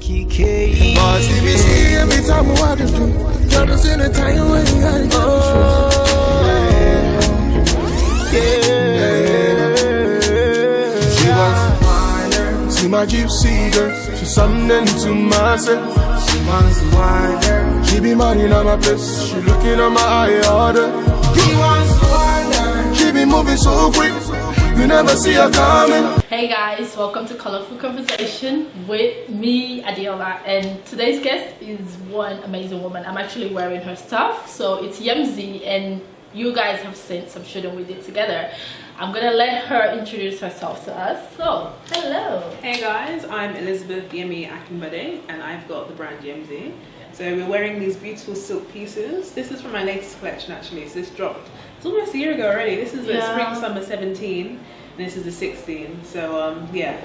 PK. Boss, TBC every time I watch them. Got us in a time when you gotta get She wants wider. See my gypsy girl, she's something to myself. She wants wider. She be minding on my place, she looking on my eye order. He wants wider. She be moving so quick, you never see her coming. Hey guys, welcome to Colourful Conversation with me, Adiola, and today's guest is one amazing woman. I'm actually wearing her stuff, so it's Yemzi, and you guys have seen some shooting we did together. I'm gonna let her introduce herself to us. So, hello. Hey guys, I'm Elizabeth Akingbade, and I've got the brand Yemzi. So we're wearing these beautiful silk pieces. This is from my latest collection actually, so this dropped, it's almost a year ago already. This is the spring summer 17, and this is the 16. So yeah,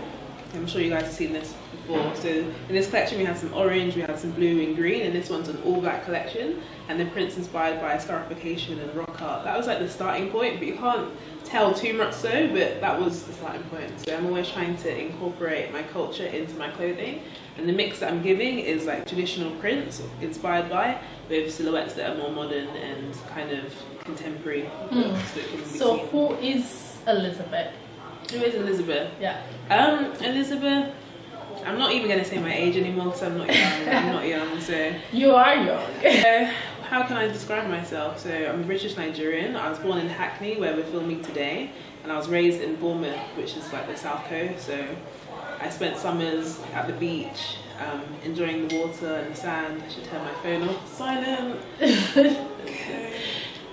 I'm sure you guys have seen this before. So in this collection we had some orange, we had some blue and green, and this one's an all black collection, and the prints inspired by scarification and rock art. That was like the starting point, but you can't tell too much so, but that was the starting point. So I'm always trying to incorporate my culture into my clothing, and the mix that I'm giving is like traditional prints inspired by, with silhouettes that are more modern and kind of contemporary. So who is Elizabeth? Who is Elizabeth? Yeah. Elizabeth, I'm not even gonna say my age anymore because I'm not young. I'm not young, so. You are young. How can I describe myself? So I'm a British Nigerian. I was born in Hackney, where we're filming today, and I was raised in Bournemouth, which is like the south coast. So I spent summers at the beach, enjoying the water and the sand. I should turn my phone off. Silent. Okay.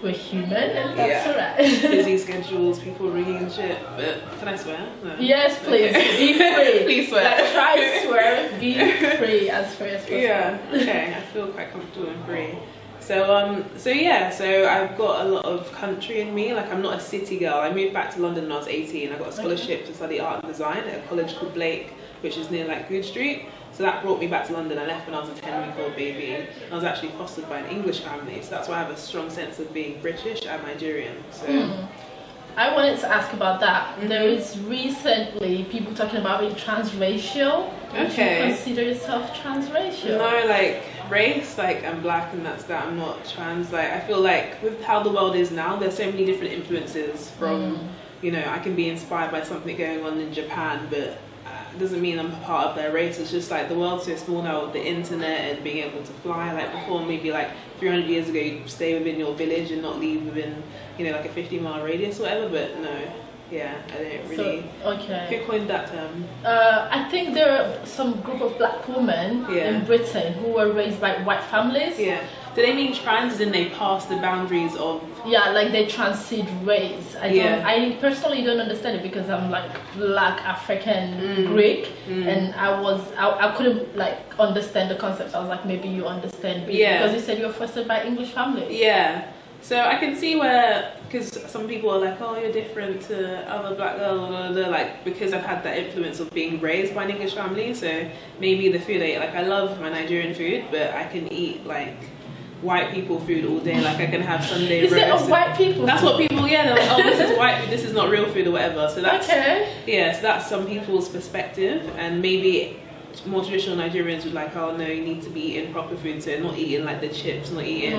We're human, and that's alright. Busy schedules, people ringing and shit. But can I swear? No. Yes, please. Okay. Be free. Please swear. Like, try to swear. Be free as possible. Yeah. Okay. I feel quite comfortable and free. So so I've got a lot of country in me. Like, I'm not a city girl. I moved back to London when I was 18. I got a scholarship to study art and design at a college called Blake, which is near like Good Street. So that brought me back to London. I left when I was a 10-week-old baby. I was actually fostered by an English family, so that's why I have a strong sense of being British and Nigerian. So I wanted to ask about that. There is recently people talking about being transracial. Would you consider yourself transracial? No, like race, like I'm black and that's that. I'm not trans. Like, I feel like with how the world is now, there's so many different influences from, you know, I can be inspired by something going on in Japan, but it doesn't mean I'm part of their race. It's just like the world's so small now with the internet and being able to fly. Like before, maybe like 300 years ago, you'd stay within your village and not leave within, you know, like a 50-mile radius or whatever. But no, yeah, I don't really. So, okay. Who coined that term? I think there are some group of black women in Britain who were raised by white families. Yeah. Do they mean trans as in they pass the boundaries of? Yeah, like they transit race. I personally don't understand it because I'm like black African Greek, and I couldn't like understand the concept. I was like, maybe you understand because you said you were fostered by English family. Yeah. So I can see where, because some people are like, oh, you're different to other black girls, like, because I've had that influence of being raised by an English family. So maybe the food I eat, like I love my Nigerian food, but I can eat like white people food all day. Like I can have Sunday roast. Is it white people? That's what people, they're like, oh, this is white food, this is not real food or whatever. So that's, yeah, so that's some people's perspective, and maybe more traditional Nigerians would like, oh no, you need to be eating proper food, so not eating like the chips, not eating,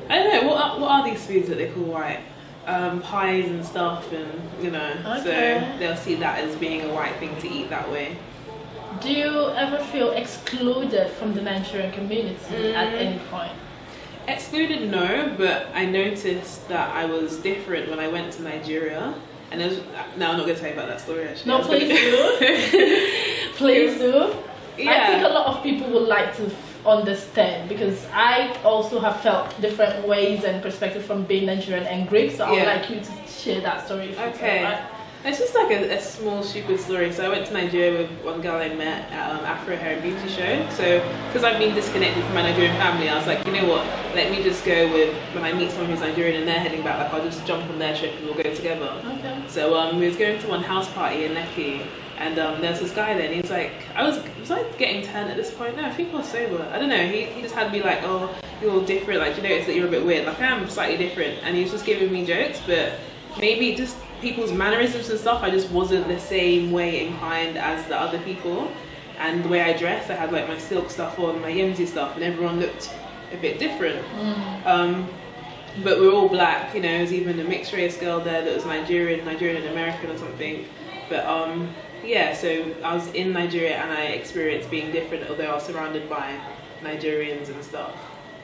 I don't know, what are these foods that they call white? Pies and stuff, and you know, so they'll see that as being a white thing to eat that way. Do you ever feel excluded from the Nigerian community at any point? Excluded, no, but I noticed that I was different when I went to Nigeria. And no, I'm not going to tell you about that story actually. No, please do. Please do. Yeah. I think a lot of people would like to understand, because I also have felt different ways and perspectives from being Nigerian and Greek, so I would like you to share that story. Okay. It's just like a small stupid story. So I went to Nigeria with one girl I met at Afro Hair and Beauty Show. So because I've been disconnected from my Nigerian family, I was like, you know what, let me just go with, when I meet someone who's Nigerian and they're heading back, like I'll just jump on their trip and we'll go together. Okay. So we was going to one house party in Lekki, and there's this guy there, and he's like, was I getting 10 at this point? No, I think I was sober. I don't know, he just had me like, oh, you're different, like, you notice that you're a bit weird. Like, I am slightly different, and he was just giving me jokes, but maybe just people's mannerisms and stuff, I just wasn't the same way inclined as the other people. and the way I dressed, I had like my silk stuff on, my Yemzi stuff, and everyone looked a bit different. But we were all black, you know. There was even a mixed race girl there that was Nigerian and American or something. But yeah, so I was in Nigeria and I experienced being different, although I was surrounded by Nigerians and stuff.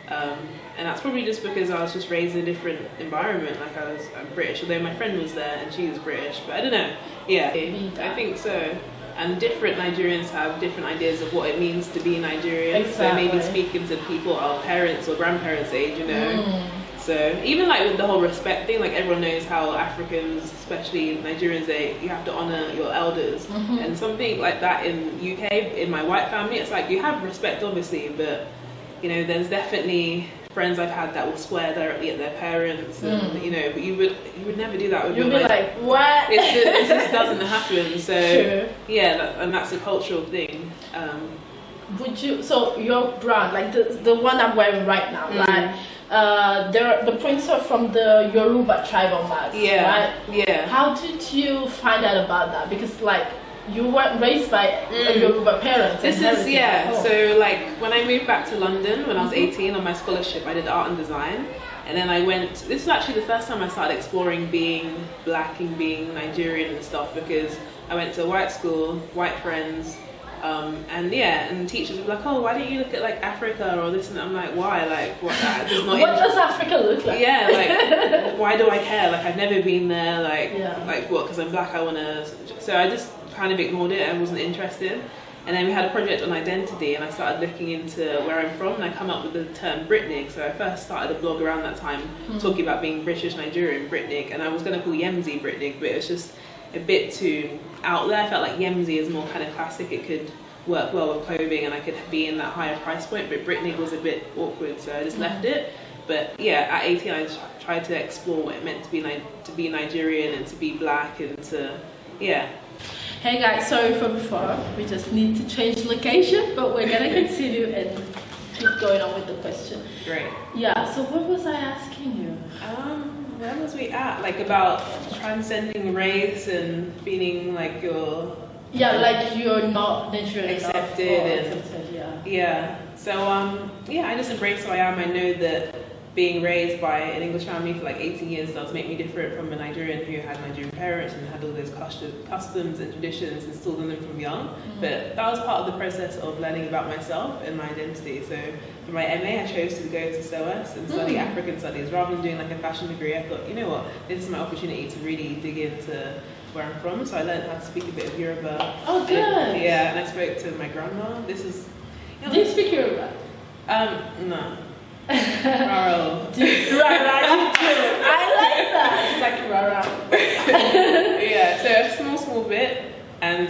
And that's probably just because I was just raised in a different environment. Like I'm British, although my friend was there and she was British, but I don't know. Yeah, I think so. And different Nigerians have different ideas of what it means to be Nigerian. Exactly. So maybe speaking to people our parents or grandparents' age, you know. So even like with the whole respect thing, like everyone knows how Africans, especially Nigerians, you have to honor your elders. And something like that in UK, in my white family, it's like you have respect obviously, but you know, there's definitely friends I've had that will swear directly at their parents, and you know, but you would never do that with your You'd be like, what? It just doesn't happen. So True. yeah, and that's a cultural thing. Would you? So your brand, like the one I'm wearing right now, like. The prints are from the Yoruba tribal mask, right? Yeah. How did you find out about that? Because like you weren't raised by Yoruba parents. This is So like when I moved back to London when I was 18 on my scholarship, I did art and design, and then I went. This is actually the first time I started exploring being black and being Nigerian and stuff, because I went to a white school, white friends. And teachers would be like, oh, why don't you look at like Africa or this, and I'm like, why? Like, what? What does Africa look like? Yeah, like, why do I care? Like, I've never been there. Like what? Because I'm black, I wanna. So I just kind of ignored it. I wasn't interested. And then we had a project on identity, and I started looking into where I'm from, and I come up with the term Britnik. So I first started a blog around that time talking about being British Nigerian Britnik, and I was gonna call Yemzi Britnik, but it was just a bit too out there. I felt like Yemzi is more kind of classic, it could work well with clothing and I could be in that higher price point, but Britnik was a bit awkward, so I just left it. But yeah, at 18 I tried to explore what it meant to be Nigerian and to be black and to, yeah. Hey guys, sorry for before, we just need to change location, but we're gonna continue and keep going on with the question. Great. Yeah, so what was I asking you? Where was we at? Like about transcending race and feeling like you're... Yeah, like you're not Nigerian accepted enough. Yeah. So yeah, I just embrace who I am. I know that being raised by an English family for like 18 years does make me different from a Nigerian who had Nigerian parents and had all those customs and traditions installed in them from young. But that was part of the process of learning about myself and my identity. So for my MA, I chose to go to SOAS and study African studies rather than doing like a fashion degree. I thought, you know what, this is my opportunity to really dig into where I'm from. So I learned how to speak a bit of Yoruba. Oh, good. And I spoke to my grandma. This is. Do you speak Yoruba? No. Raro. Rara, I like that. It's like rara. Yeah, so a small bit. And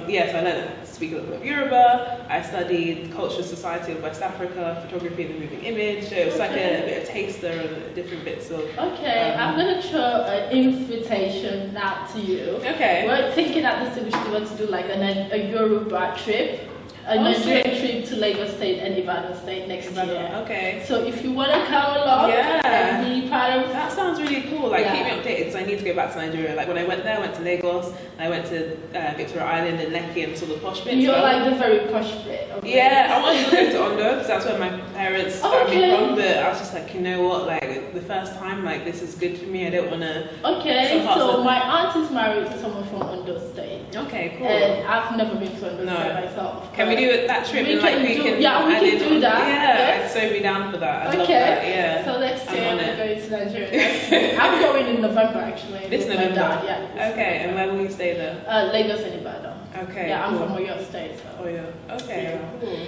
yeah, so I learned how to speak a little bit of Yoruba. I studied Cultural Society of West Africa, photography and the moving image. So it was like a bit of taster of different bits of... Okay, I'm going to throw an invitation now to you. Okay. We're thinking at this we should want to do like a Yoruba trip. A Nigerian trip to Lagos State and Ibadan State next year. Okay. So if you want to come along and be part of... That sounds really cool. Like, keep me updated because I need to go back to Nigeria. Like, when I went there, I went to Lagos, and I went to Victoria Island and Lekki and sort of posh bits. You're like the very posh bit. Okay. Yeah, I wanted to go to Ondo because that's where my parents family from, but I was just like, you know what, like, the first time, like, this is good for me. I don't want to... Okay, so my aunt is married to someone from Ondo State. Okay, cool. And I've never been to Ondo State myself. Can we do that trip? We can do that. Yeah, I'd so be down for that. I'd love that, yeah. So next year we're going to Nigeria. I'm going in November actually. This November? Yeah. Okay, and where will you stay there? Lagos and Ibadan. Okay, yeah, cool. I'm from Oyo State. So. Okay, cool.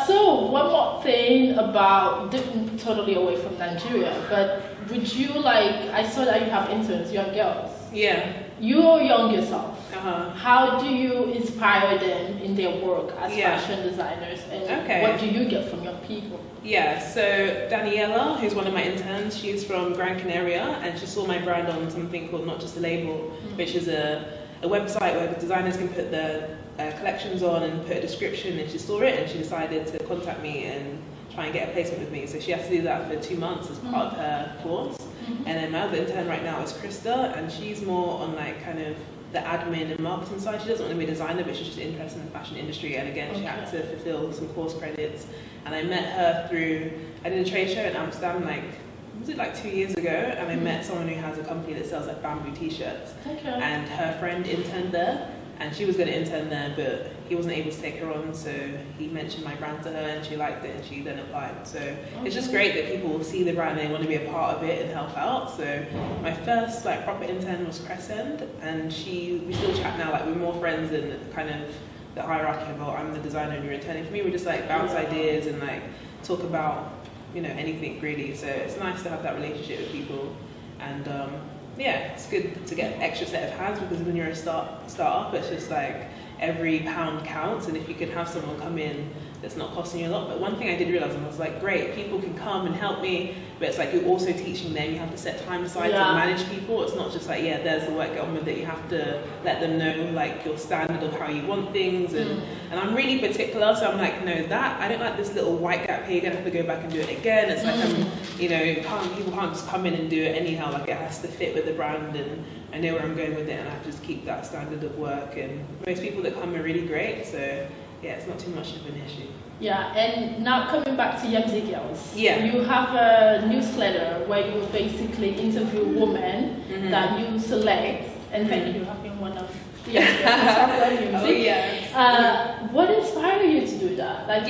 So one more thing about, totally away from Nigeria, but would you like, I saw that you have interns, you have girls. Yeah. You're young yourself. How do you inspire them in their work as fashion designers, and what do you get from your people? Yeah, so Daniela, who's one of my interns, she's from Gran Canaria, and she saw my brand on something called Not Just a Label, which is a website where the designers can put their collections on and put a description, and she saw it and she decided to contact me and try and get a placement with me. So she has to do that for 2 months as part of her course. And then my other intern right now is Krista, and she's more on like kind of the admin and marketing side. She doesn't want to be a designer, but she's just interested in the fashion industry. And again, she had to fulfill some course credits. And I met her through, I did a trade show in Amsterdam, like, was it like 2 years ago? And I met someone who has a company that sells like bamboo t-shirts. And her friend interned there, and she was going to intern there, but he wasn't able to take her on, so he mentioned my brand to her and she liked it and she then applied. So it's just great that people will see the brand and they want to be a part of it and help out. So my first like proper intern was Crescent, and we still chat now, like we're more friends than kind of the hierarchy of, oh, I'm the designer and you're interning. For me, we just like bounce ideas and like talk about, you know, anything really. So it's nice to have that relationship with people. And yeah, it's good to get an extra set of hands, because when you're a start-up, it's just like every pound counts, and if you could have someone come in that's not costing you a lot. But one thing I did realize, and I was like, great, people can come and help me, but it's like you're also teaching them. You have to set time aside to manage people. It's not just like, yeah, there's the work, get on with it. You have to let them know like your standard of how you want things, and I'm really particular, so I'm like, no, that I don't like this little white gap here. You're gonna have to go back and do it again. It's like you know, people can't just come in and do it anyhow. Like it has to fit with the brand, and I know where I'm going with it, and I have to just keep that standard of work. And most people that come are really great, so yeah, it's not too much of an issue. Yeah, and now coming back to Yemzi Girls, yeah, you have a newsletter where you basically interview women that you select, and then you have been one of the Yemzi. Oh yes. What inspired you to do that? Like,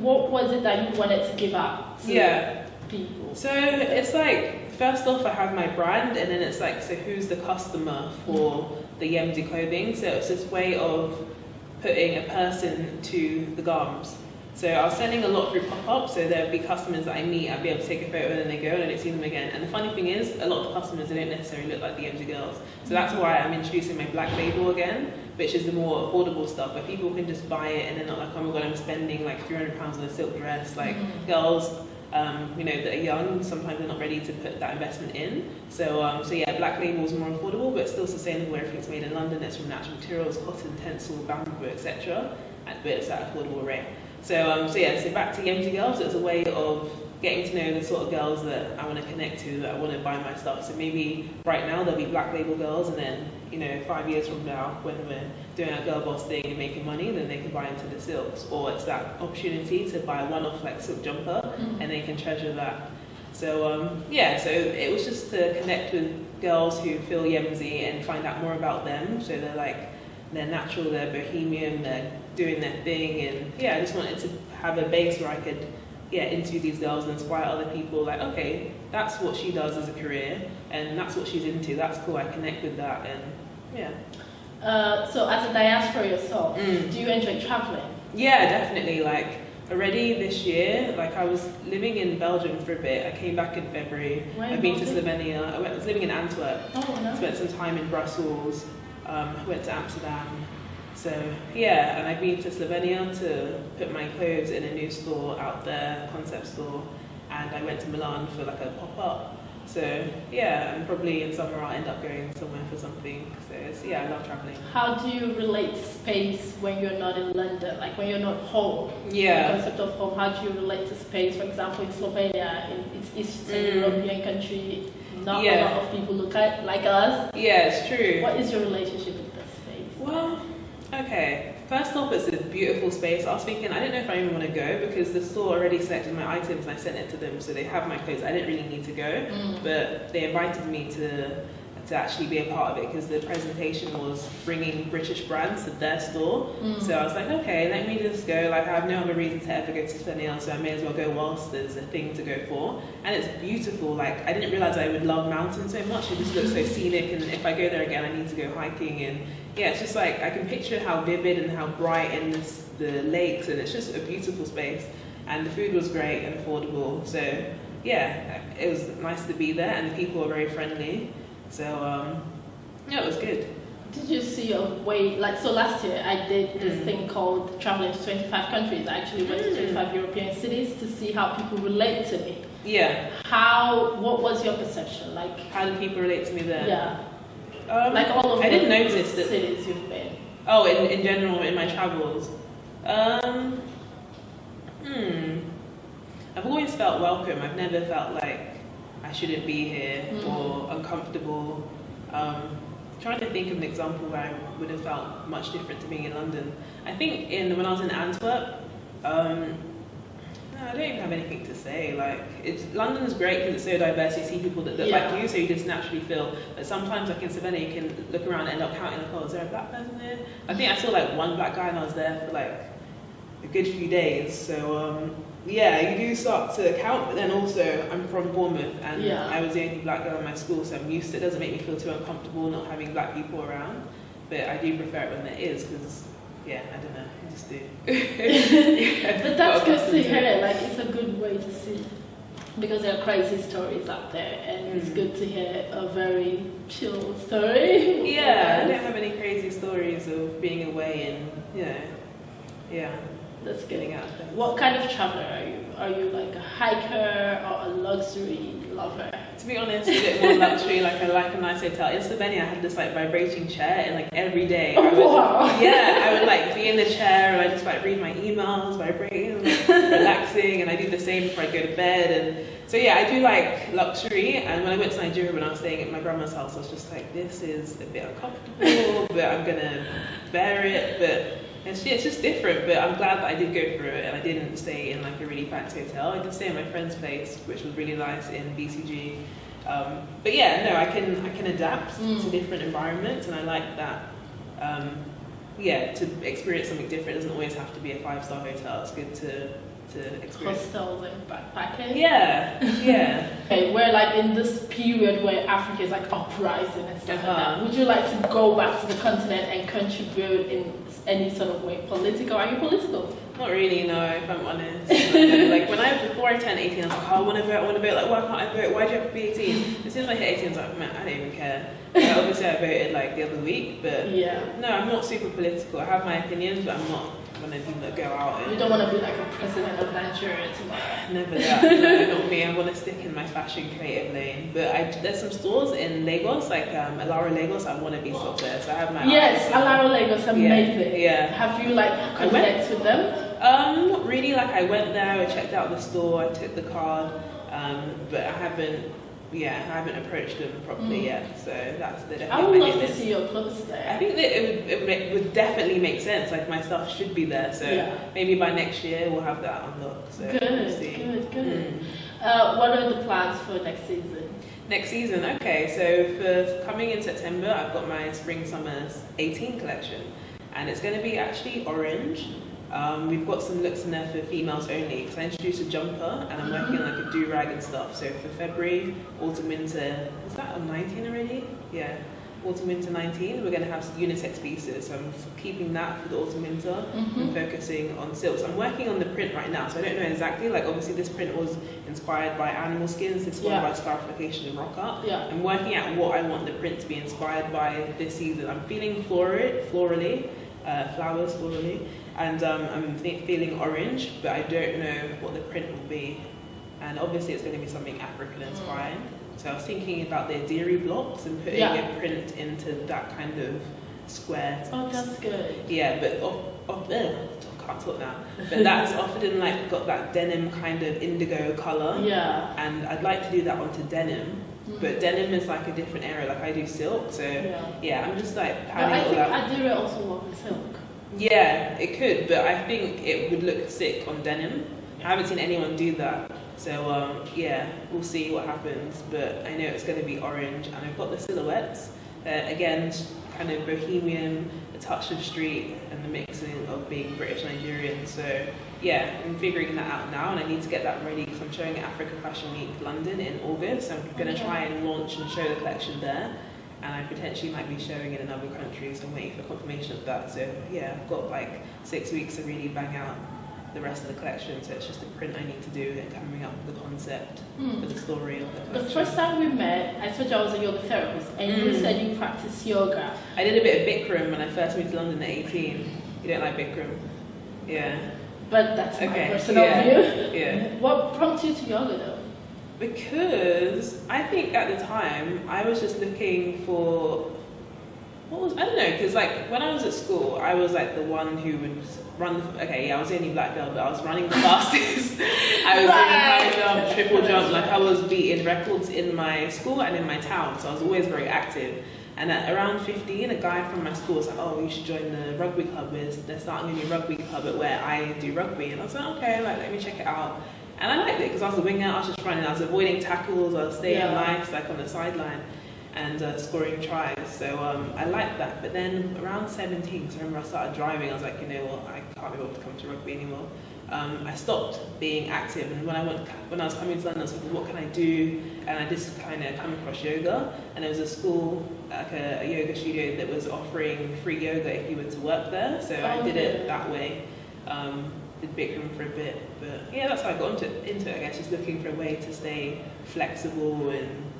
what was it that you wanted to give out to people? So it's like, first off, I have my brand, and then it's like, so who's the customer for the Yemzi clothing? So it's this way of putting a person to the garms. So I was selling a lot through pop-up, so there'd be customers that I meet, I'd be able to take a photo and then they go and I don't see them again. And the funny thing is, a lot of the customers, they don't necessarily look like the Yemzi girls. So that's why I'm introducing my black label again, which is the more affordable stuff, where people can just buy it and they're not like, oh my god, I'm spending like £300 on a silk dress. Like girls, you know, that are young, sometimes they're not ready to put that investment in. So, so yeah, black label is more affordable, but still sustainable. Everything's made in London. It's from natural materials, cotton, tencel, bamboo, etc. But it's at affordable rate. So, so yeah, so back to Yemzi Girls. It's a way of getting to know the sort of girls that I want to connect to, that I want to buy my stuff. So maybe right now there'll be black label girls, and then, you know, 5 years from now, when we're doing our girl boss thing and making money, then they can buy into the silks. Or it's that opportunity to buy a one-off like silk jumper, and they can treasure that. So yeah, so it was just to connect with girls who feel Yemzi and find out more about them. So they're like, they're natural, they're bohemian, they're doing their thing, and yeah, I just wanted to have a base where I could interview these girls and inspire other people, like, okay, that's what she does as a career, and that's what she's into, that's cool, I connect with that, and yeah. So as a diaspora yourself, do you enjoy traveling? Yeah, definitely. Like, already this year, like I was living in Belgium for a bit, I came back in February, I've been to Slovenia, I was living in Antwerp, spent some time in Brussels, went to Amsterdam. So yeah, and I've been to Slovenia to put my clothes in a new store out there, concept store, and I went to Milan for like a pop-up. So yeah, and probably in summer I'll end up going somewhere for something. So it's, yeah, I love traveling. How do you relate to space when you're not in London, like when you're not home? Yeah. The concept of home, how do you relate to space? For example, in Slovenia, it's Eastern European country, not a lot of people look like us. Yeah, it's true. What is your relationship with this space? Well, okay, first off, it's a beautiful space. I was thinking, I don't know if I even want to go, because the store already selected my items and I sent it to them, so they have my clothes. I didn't really need to go, but they invited me to actually be a part of it, because the presentation was bringing British brands to their store. So I was like, okay, let me just go. Like, I have no other reason to ever go to Slovenia, so I may as well go whilst there's a thing to go for. And it's beautiful. Like, I didn't realize I would love mountains so much. It just looks so scenic, and if I go there again, I need to go hiking. And yeah, it's just like, I can picture how vivid and how bright and the lakes, and it's just a beautiful space. And the food was great and affordable. So yeah, it was nice to be there, and the people were very friendly. So yeah, it was good. Did you see a way, like, so last year I did this thing called traveling to 25 countries. I actually went to 25 European cities to see how people relate to me. Yeah. What was your perception? Like, how do people relate to me there? Yeah. Like all of I didn't notice the cities you've been. Oh, in general, in my travels. I've always felt welcome. I've never felt like I shouldn't be here or uncomfortable. trying to think of an example where I would have felt much different to being in London. I think when I was in Antwerp, no, I don't even have anything to say. Like, London's great because it's so diverse. You see people that look like you, so you just naturally feel. But sometimes, like in Savannah, you can look around and end up counting, like, oh, is there a black person there? I think I saw like one black guy, and I was there for like a good few days. So yeah, you do start to count. But then also, I'm from Bournemouth, and I was the only black girl in my school, so I'm used to it. It doesn't make me feel too uncomfortable not having black people around. But I do prefer it when there is, because yeah, I don't know, I just do. But that's good to hear. Like, it's a good way to see, because there are crazy stories out there, and it's good to hear a very chill story. Yeah, I don't have any crazy stories of being away and yeah. That's getting out. What kind of traveler are you? Are you like a hiker or a luxury lover? To be honest, a bit more luxury. Like, I like a nice hotel. In Slovenia, I had this like vibrating chair, and like every day, I would like be in the chair, and I just like read my emails, vibrating, like, relaxing, and I do the same before I go to bed. And so yeah, I do like luxury. And when I went to Nigeria, when I was staying at my grandma's house, I was just like, this is a bit uncomfortable, but I'm gonna bear it. But it's just different, but I'm glad that I did go through it and I didn't stay in like a really fancy hotel. I did stay in my friend's place, which was really nice in BCG. But yeah, no, I can adapt to different environments, and I like that. Yeah, to experience something different. It doesn't always have to be a 5-star hotel. It's good to experience hostels and backpacking. Yeah. Okay, we're like in this period where Africa is like uprising and stuff like that. Would you like to go back to the continent and contribute in any sort of way? Political? Are you political? Not really, no, if I'm honest. Like before I turned 18, I was like, oh, I want to vote. Like, why can't I vote? Why do you have to be 18? As soon as I hit 18, I was like, man, I don't even care. Obviously, I voted like the other week, but no, I'm not super political. I have my opinions, but I'm not one of people that go out and... You don't want to be like a president of Nigeria tomorrow? Never that. No, not me. I want to stick in my fashion creative lane. But there's some stores in Lagos, like Alara Lagos. I want to be stopped there, so I have my... Yes, Alara Lagos, amazing. Yeah. Have you like connected with them? Not really. Like, I went there, I checked out the store, I took the card, but I haven't approached them properly yet. So that's the definitely. I would love to see your clothes there. I think that it would definitely make sense. Like, my stuff should be there. So maybe by next year we'll have that unlocked. So good. What are the plans for next season? Next season, okay. So for coming in September, I've got my Spring/Summer 18 collection, and it's going to be actually orange. We've got some looks in there for females only, because I introduced a jumper and I'm working on like a do-rag and stuff. So for February, autumn, winter, is that on 19 already? Yeah, autumn, winter 19, we're going to have unisex pieces. So I'm keeping that for the autumn, winter and focusing on silks. I'm working on the print right now, so I don't know exactly. Like, obviously this print was inspired by animal skins, this one by scarification and rock art. I'm working out what I want the print to be inspired by this season. I'm feeling florally, flowers florally. And I'm feeling orange, but I don't know what the print will be. And obviously it's going to be something African inspired. So I was thinking about the dairy blocks and putting a print into that kind of square. Oh, that's good. Yeah, but I can't talk now. But that's often like got that denim kind of indigo colour. Yeah. And I'd like to do that onto denim. But denim is like a different area. Like, I do silk, so I'm just like planning all that. I think Adira also work with silk. Yeah, it could, but I think it would look sick on denim. I haven't seen anyone do that, so we'll see what happens. But I know it's going to be orange, and I've got the silhouettes. Again, kind of bohemian, a touch of street, and the mixing of being British Nigerian. So yeah, I'm figuring that out now, and I need to get that ready because I'm showing at Africa Fashion Week London in August. So I'm going to try and launch and show the collection there. And I potentially might be showing in another country, so I'm waiting for confirmation of that. So yeah, I've got like 6 weeks to really bang out the rest of the collection. So it's just a print I need to do and coming up with the concept for the story of the collection. The first time we met, I told you I was a yoga therapist, and you said you practice yoga. I did a bit of Bikram when I first moved to London at 18. You don't like Bikram? Yeah. But that's my personal view. Yeah. What prompted you to yoga though? Because I think at the time I was just looking for I don't know, because like when I was at school I was like the one who would run, I was the only black girl, but I was running the fastest. I was doing high jump, triple jump, like I was beating records in my school and in my town, so I was always very active. And at around 15, a guy from my school was like, oh, you should join the rugby club. They're starting a new rugby club at where I do rugby. And I was like, okay, like, let me check it out. And I liked it because I was a winger, I was just running, I was avoiding tackles, I was staying nice, like on the sideline, and scoring tries. So I liked that. But then around 17, because I remember I started driving, I was like, you know what, I can't be able to come to rugby anymore. I stopped being active, and when I was coming to London, I was like, what can I do? And I just kind of come across yoga, and there was a school, like a yoga studio that was offering free yoga if you were to work there. So I did it that way. Did Bikram for a bit, but yeah, that's how I got into it, I guess, just looking for a way to stay flexible, and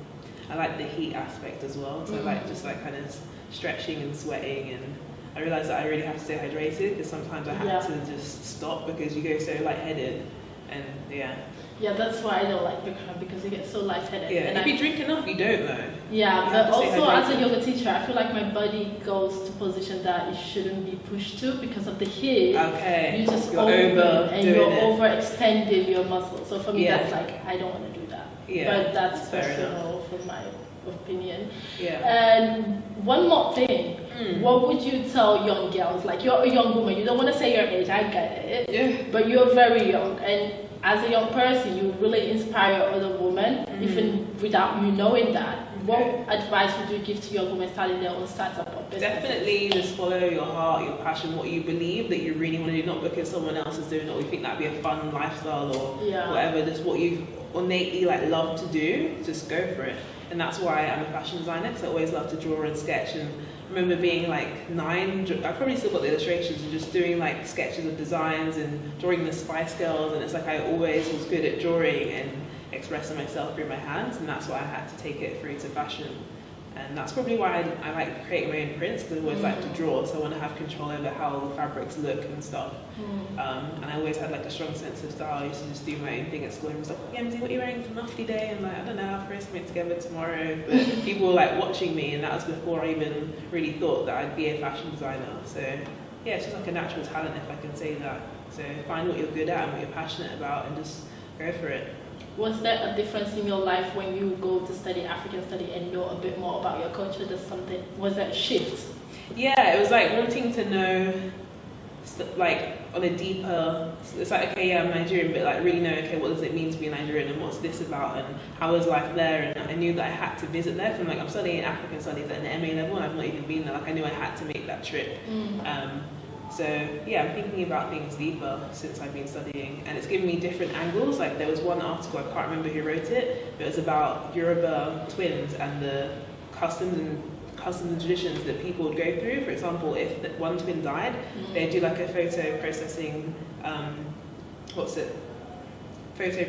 I like the heat aspect as well, so I like just like kind of stretching and sweating, and I realised that I really have to stay hydrated because sometimes I had to just stop because you go so lightheaded, and yeah, that's why I don't like Bikram, because you get so lightheaded. Yeah, and if you drink enough, you don't though. Yeah, but also as a yoga teacher, I feel like my body goes to position that it shouldn't be pushed to because of the heat. Okay. You just you're overextending your muscles. So for me, that's like, I don't want to do that. Yeah. But that's personal from my opinion. Yeah. And one more thing. What would you tell young girls? Like, you're a young woman, you don't want to say your age, I get it. Yeah. But you're very young, and as a young person, you really inspire other women, even without you knowing that. What advice would you give to young women starting their own startup or business? Definitely just follow your heart, your passion, what you believe that you really want to do, not because someone else is doing it or you think that'd be a fun lifestyle or whatever, just what you innately like love to do, just go for it. And that's why I'm a fashion designer, because I always love to draw and sketch. And I remember being like 9, I probably still got the illustrations, and just doing like sketches of designs and drawing the Spice Girls, and it's like I always was good at drawing and expressing myself through my hands, and that's why I had to take it through to fashion. And that's probably why I like creating my own prints, because I always like to draw, so I want to have control over how the fabrics look and stuff. And I always had like a strong sense of style. I used to just do my own thing at school. I was like, Yemzi, what are you wearing for Mufti Day? And like, I don't know, I'll throw something together tomorrow. But people were like watching me, and that was before I even really thought that I'd be a fashion designer. So yeah, it's just like a natural talent, if I can say that. So find what you're good at and what you're passionate about, and just go for it. Was there a difference in your life when you go to study African study and know a bit more about your culture? Was that a shift? Yeah, it was like wanting to know, like on a deeper, it's like, okay, yeah, I'm Nigerian, but like really know, okay, what does it mean to be Nigerian, and what's this about, and how is life there? And I knew that I had to visit there, from like I'm studying African studies at an MA level, and I've not even been there. Like I knew I had to make that trip. So yeah, I'm thinking about things deeper since I've been studying, and it's given me different angles. Like there was one article, I can't remember who wrote it, but it was about Yoruba twins and the customs and traditions that people would go through. For example, if one twin died, they'd do like a photo processing, photo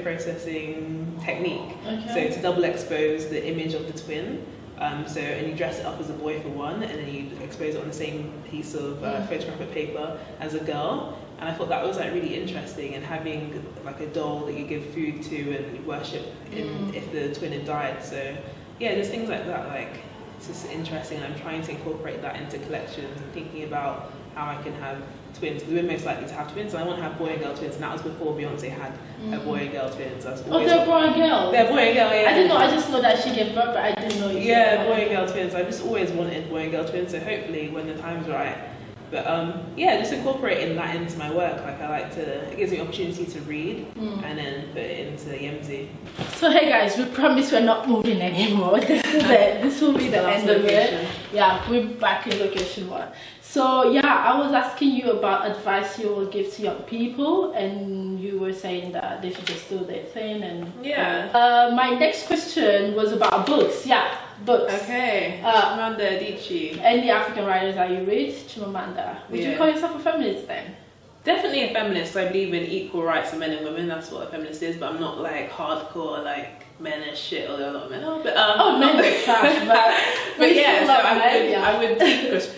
processing technique. So to double expose the image of the twin. And you dress it up as a boy for one, and then you expose it on the same piece of photographic paper as a girl. And I thought that was like really interesting, and having like a doll that you give food to and worship if the twin had died. So yeah, just things like that, like it's just interesting, and I'm trying to incorporate that into collections and thinking about how I can have twins, because we're most likely to have twins, and I want to have boy and girl twins, and that was before Beyonce had a boy and girl twins. They're boy and girl? They're boy and girl, yeah. I didn't know, I just know that she gave birth, but I didn't know you. Yeah, boy and girl twins. I've just always wanted boy and girl twins, so hopefully when the time's right. But yeah, just incorporating that into my work. Like I like to, it gives me opportunity to read and then put it into Yemzi. So hey guys, we promise we're not moving anymore. This is it. This will be the end of it. Yeah, we're back in location 1. So yeah, I was asking you about advice you will give to young people, and you were saying that they should just do their thing. And yeah. My next question was about books. Yeah, books. Okay. Chimamanda Adichie. And the African writers that you read, Chimamanda. Would you call yourself a feminist then? Definitely a feminist. I believe in equal rights of men and women. That's what a feminist is. But I'm not like hardcore like men are shit, although a lot of men are. But men are trash. But yeah, so I would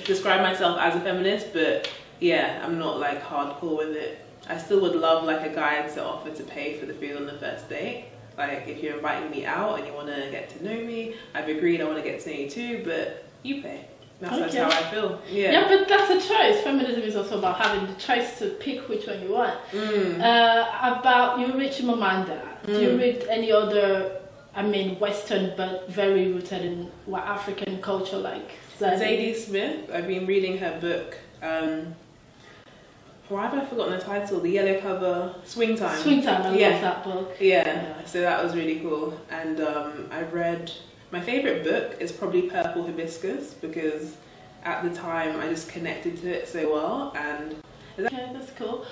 describe myself as a feminist. But yeah, I'm not like hardcore with it. I still would love like a guy to offer to pay for the food on the first date. Like if you're inviting me out and you want to get to know me, I've agreed I want to get to know you too, but you pay. That's how I feel. Yeah, but that's a choice. Feminism is also about having the choice to pick which one you want. About you read Chimamanda. Do you read any other I mean, Western, but very rooted in what African culture, like Zadie Smith. I've been reading her book. Why have I forgotten the title? The yellow cover, Swing Time. Swing Time, I love that book. Yeah, so that was really cool. And I've read, my favourite book is probably Purple Hibiscus, because at the time I just connected to it so well. And okay, that's cool.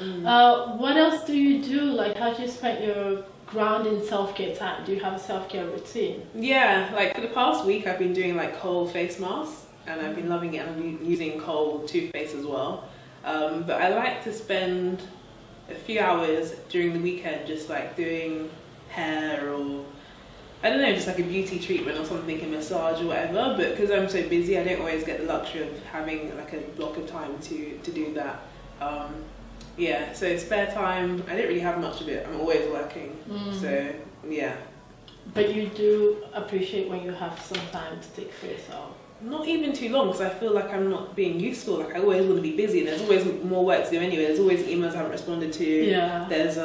What else do you do? Like, how do you spend your grounding self-care time? Do you have a self-care routine? Yeah, like for the past week I've been doing like Kohl face masks, and I've been loving it. I've been using Kohl toothpaste as well. But I like to spend a few hours during the weekend just like doing hair, or I don't know, just like a beauty treatment or something, a massage or whatever. But because I'm so busy, I don't always get the luxury of having like a block of time to do that. Yeah, so spare time, I don't really have much of it. I'm always working, so yeah. But you do appreciate when you have some time to take for yourself? Not even too long, because I feel like I'm not being useful. Like I always want to be busy, and there's always more work to do anyway. There's always emails I haven't responded to. Yeah. There's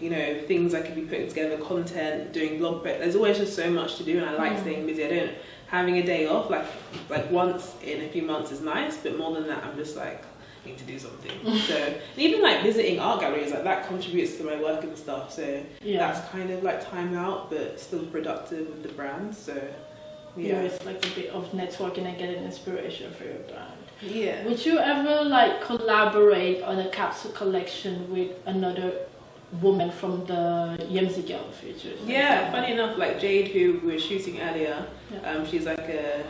you know, things I could be putting together, content, doing blog posts. There's always just so much to do, and I like staying busy. I don't, having a day off like once in a few months is nice, but more than that, I'm just like, I need to do something. So, and even like visiting art galleries, like that contributes to my work and stuff. So that's kind of like time out, but still productive with the brand. So. Yeah, it's like a bit of networking and getting inspiration for your brand. Yeah. Would you ever like collaborate on a capsule collection with another woman from the Yemzi Girl features? Yeah, funny enough, like Jade, who we were shooting earlier, she's like a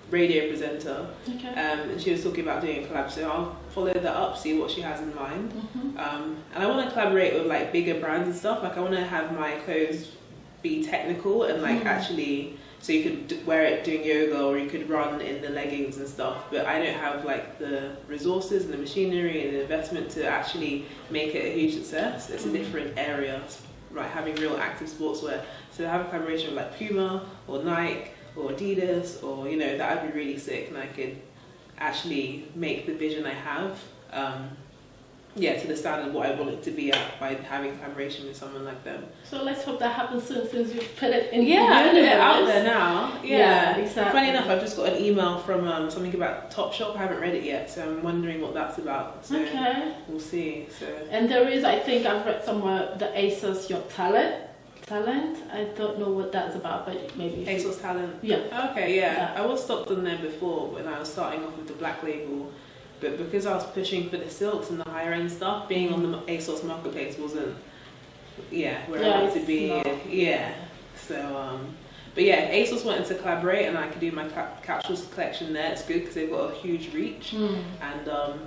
radio presenter, and she was talking about doing a collab, so I'll follow that up, see what she has in mind. And I want to collaborate with like bigger brands and stuff. Like I want to have my clothes be technical and like actually, so you could wear it doing yoga, or you could run in the leggings and stuff, but I don't have like the resources and the machinery and the investment to actually make it a huge success. It's a different area, right? Having real active sportswear. So to have a collaboration with like Puma or Nike or Adidas, or you know, that would be really sick, and I could actually make the vision I have to the standard of what I want it to be at by having collaboration with someone like them. So let's hope that happens soon, since you've put it in the universe. Out there now. Yeah, exactly. Funny enough, I've just got an email from something about Topshop. I haven't read it yet, so I'm wondering what that's about. So we'll see. So. And there is, I think I've read somewhere, the ASOS Your Talent. I don't know what that's about, but maybe ASOS Talent. Yeah. Okay, yeah. I was stopped on there before when I was starting off with the black label, but because I was pushing for the silks and the higher end stuff, being on the ASOS marketplace wasn't where I wanted to be. So but yeah, if ASOS wanted to collaborate and I could do my capsules collection there, it's good because they've got a huge reach. And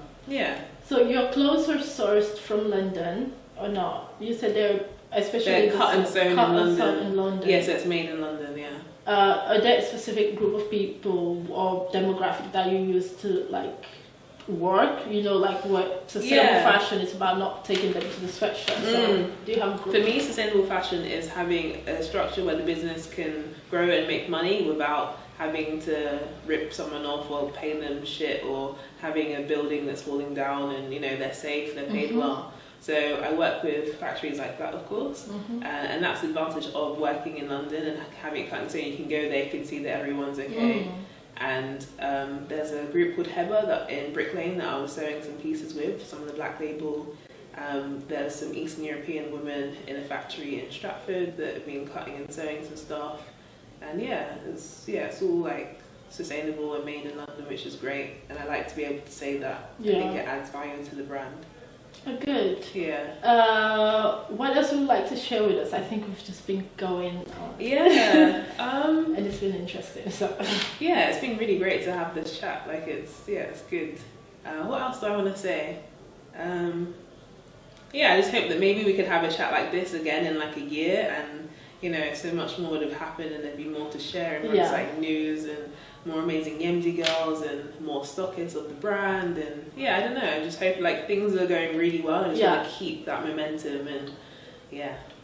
so your clothes are sourced from London or not? You said they're especially cut and sewn in London. Yes, it's made in London. Are there a specific group of people or demographic that you use to like work? You know, like what sustainable fashion is about, not taking them to the sweatshop. So do you have a group? For me, sustainable fashion is having a structure where the business can grow and make money without having to rip someone off or pay them shit, or having a building that's falling down and you know they're safe, they're paid well. So I work with factories like that, of course, and that's the advantage of working in London and having it cut and sewn. You can go there, you can see that everyone's okay. And there's a group called Heba that in Brick Lane that I was sewing some pieces with, some of the black label. There's some Eastern European women in a factory in Stratford that have been cutting and sewing some stuff. And it's all like sustainable and made in London, which is great. And I like to be able to say that. I think it adds value to the brand. Oh, good. Yeah. What else would you like to share with us? I think we've just been going on. Yeah. And it's been interesting. So. Yeah, it's been really great to have this chat. Like it's good. What else do I want to say? I just hope that maybe we could have a chat like this again in like a year, and you know, so much more would have happened, and there'd be more to share, and more exciting news, and more amazing Yemzi girls, and more stockists of the brand, and I don't know, I just hope like things are going really well, and just want to keep that momentum, and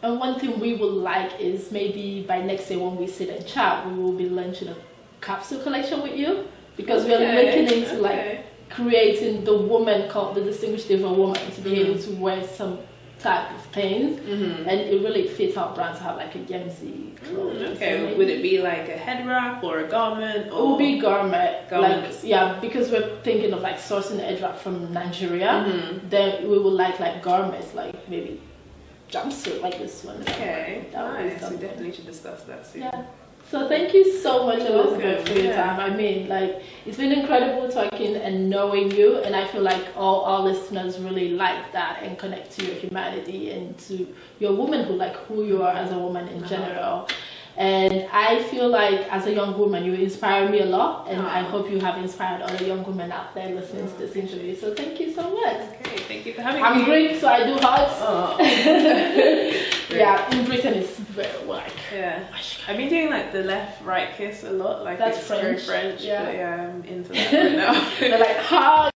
And one thing we would like is maybe by next year when we sit and chat, we will be launching a capsule collection with you, because we are looking into like creating the woman called the distinguished diva woman to be able to wear some type of things, and it really fits our brand to have like a Yemzi clothes. Okay, would it be like a head wrap or a garment? Or it will be garment. garments? Like, yeah, because we're thinking of like sourcing the head wrap from Nigeria. Then we will like garments, like maybe jumpsuit like this one. Okay, nice. We something. definitely should discuss that soon. Yeah. So thank you so much, You're Elizabeth, welcome. for your time. I mean, like, it's been incredible talking and knowing you, and I feel like all our listeners really like that and connect to your humanity and to your womanhood, like who you are as a woman in general. And I feel like as a young woman, you inspire me a lot, and I hope you have inspired other young women out there listening to this interview. So thank you so much. Okay, thank you for having me. I'm Greek, so I do hugs. Yeah, in Britain it's very like. Yeah, I've been doing like the left-right kiss a lot. Like that's it's French. very French. Yeah. But yeah, I'm into that right now. They're like hug.